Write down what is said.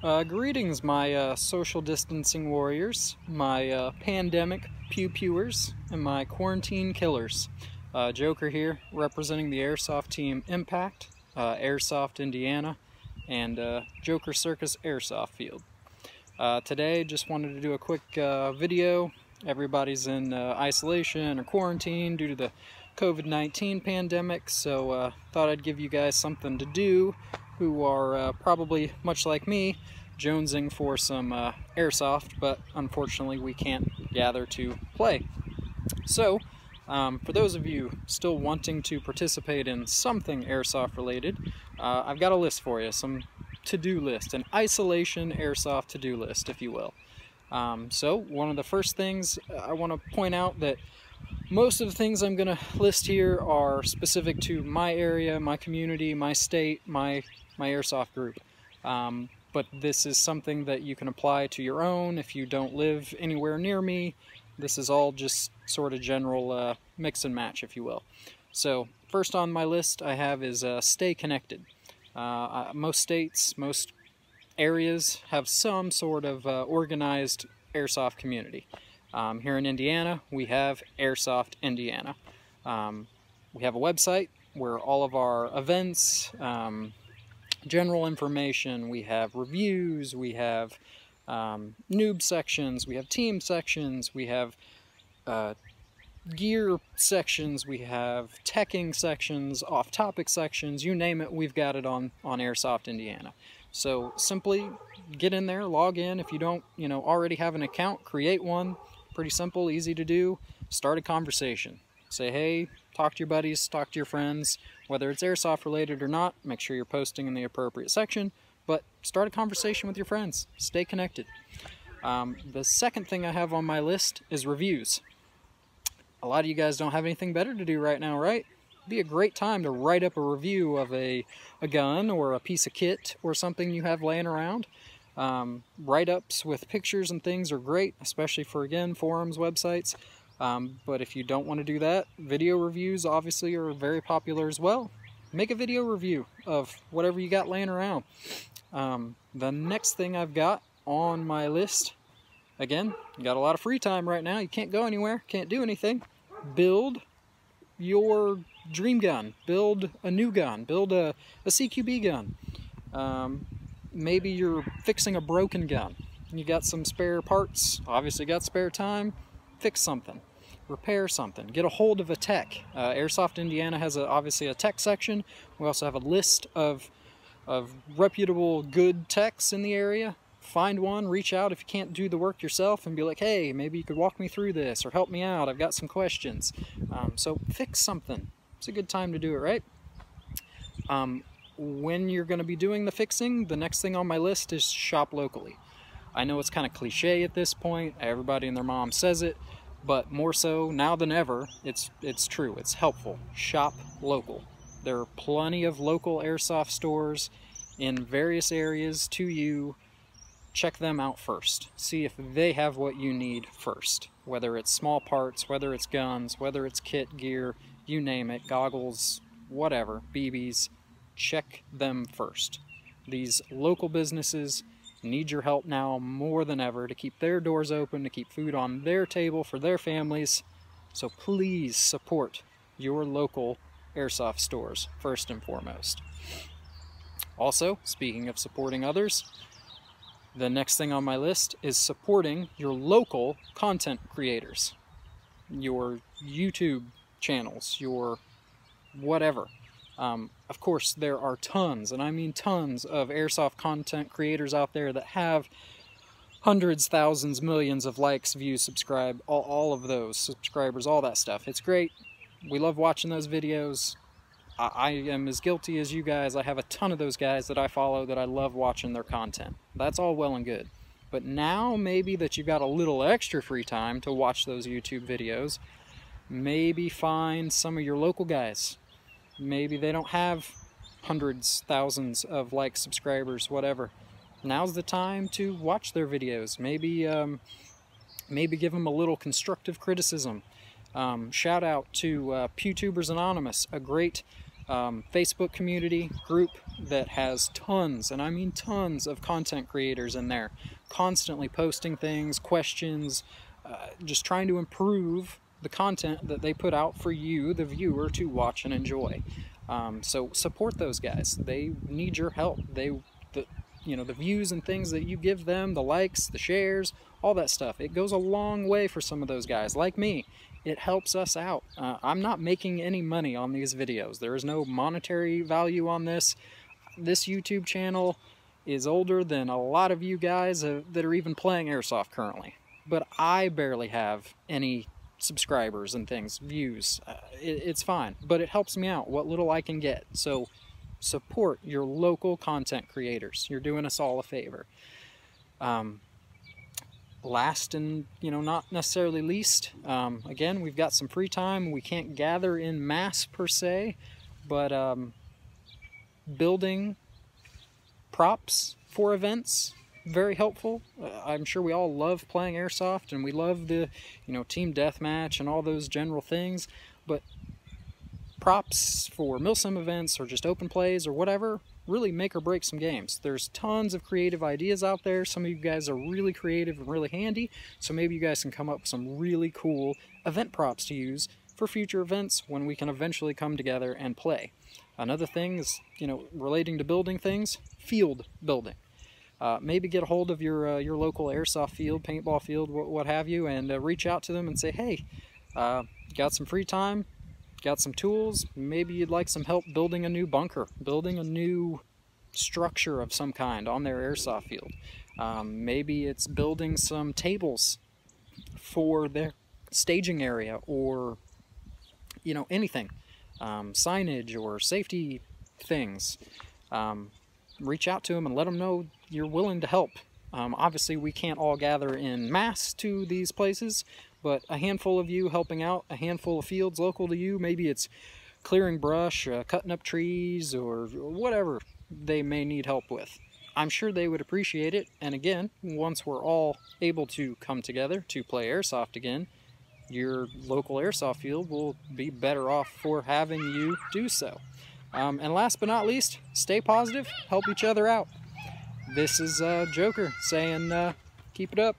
Greetings, my social distancing warriors, my pandemic pew-pewers, and my quarantine killers. Joker here, representing the Airsoft Team Impact, Airsoft Indiana, and Joker Circus Airsoft Field. Today, just wanted to do a quick video. Everybody's in isolation or quarantine due to the Covid-19 pandemic, so thought I'd give you guys something to do who are probably, much like me, jonesing for some airsoft, but unfortunately we can't gather to play. So, for those of you still wanting to participate in something airsoft related, I've got a list for you, some to-do list, an isolation airsoft to-do list, if you will. So, one of the first things I want to point out that most of the things I'm going to list here are specific to my area, my community, my state, my airsoft group. But this is something that you can apply to your own if you don't live anywhere near me. This is all just sort of general mix and match, if you will. So first on my list I have is stay connected. Most states, most areas have some sort of organized airsoft community. Here in Indiana, we have Airsoft Indiana. We have a website where all of our events, general information, we have reviews, we have noob sections, we have team sections, we have gear sections, we have teching sections, off-topic sections, you name it, we've got it on Airsoft Indiana. So simply get in there, log in. If you don't, already have an account, create one. Pretty simple, easy to do. Start a conversation. Say, hey, talk to your buddies, talk to your friends, whether it's airsoft related or not. Make sure you're posting in the appropriate section, but start a conversation with your friends. Stay connected. The second thing I have on my list is reviews. A lot of you guys don't have anything better to do right now, right? It'd be a great time to write up a review of a gun or a piece of kit or something you have laying around. Write-ups with pictures and things are great, especially for, again, forums, websites. But if you don't want to do that, video reviews obviously are very popular as well. Make a video review of whatever you got laying around. The next thing I've got on my list, again, you got a lot of free time right now, you can't go anywhere, can't do anything. Build your dream gun, build a new gun, build a CQB gun. Maybe you're fixing a broken gun. You got some spare parts, obviously got spare time, fix something, repair something, get a hold of a tech. Airsoft Indiana has obviously a tech section. We also have a list of reputable, good techs in the area. Find one, reach out if you can't do the work yourself and be like, hey, maybe you could walk me through this or help me out, I've got some questions. So fix something. It's a good time to do it, right? When you're going to be doing the fixing, the next thing on my list is shop locally. I know it's kind of cliche at this point, everybody and their mom says it, but more so now than ever, it's true, it's helpful. Shop local. There are plenty of local airsoft stores in various areas to you. Check them out first. See if they have what you need first. Whether it's small parts, whether it's guns, whether it's kit, gear, you name it, goggles, whatever, BBs. Check them first. These local businesses need your help now more than ever to keep their doors open, to keep food on their table for their families. So please support your local airsoft stores first and foremost. Also, speaking of supporting others, the next thing on my list is supporting your local content creators. Your YouTube channels, your whatever. Of course, there are tons, and I mean tons, of airsoft content creators out there that have hundreds, thousands, millions of likes, views, subscribe, all of those, subscribers, all that stuff. It's great. We love watching those videos. I am as guilty as you guys. I have a ton of those guys that I follow that I love watching their content. That's all well and good. But now maybe that you've got a little extra free time to watch those YouTube videos, maybe find some of your local guys. Maybe they don't have hundreds, thousands of likes, subscribers, whatever. Now's the time to watch their videos. Maybe give them a little constructive criticism. Shout out to PewTubers Anonymous, a great Facebook community group that has tons, and I mean tons, of content creators in there, constantly posting things, questions, just trying to improve the content that they put out for you, the viewer, to watch and enjoy. So support those guys. They need your help. The views and things that you give them, the likes, the shares, all that stuff, it goes a long way for some of those guys like me. It helps us out. I'm not making any money on these videos. There is no monetary value on this. This YouTube channel is older than a lot of you guys that are even playing Airsoft currently. But I barely have any subscribers and things, views. It's fine, but it helps me out what little I can get. So support your local content creators. You're doing us all a favor. Last and not necessarily least, again, we've got some free time. We can't gather in mass per se, but building props for events, very helpful. I'm sure we all love playing Airsoft, and we love the team deathmatch and all those general things, but props for milsim events or just open plays or whatever really make or break some games. There's tons of creative ideas out there. Some of you guys are really creative and really handy, so maybe you guys can come up with some really cool event props to use for future events when we can eventually come together and play. Another thing is, relating to building things, field building. Maybe get a hold of your local airsoft field, paintball field, what have you, and reach out to them and say, hey, got some free time, got some tools, maybe you'd like some help building a new bunker, building a new structure of some kind on their airsoft field. Maybe it's building some tables for their staging area, or anything, signage or safety things. Reach out to them and let them know you're willing to help. Obviously we can't all gather in mass to these places, but a handful of you helping out, a handful of fields local to you, maybe it's clearing brush, cutting up trees, or whatever they may need help with. I'm sure they would appreciate it, and again, once we're all able to come together to play Airsoft again, your local Airsoft field will be better off for having you do so. And last but not least, stay positive, help each other out. This is Joker saying, keep it up.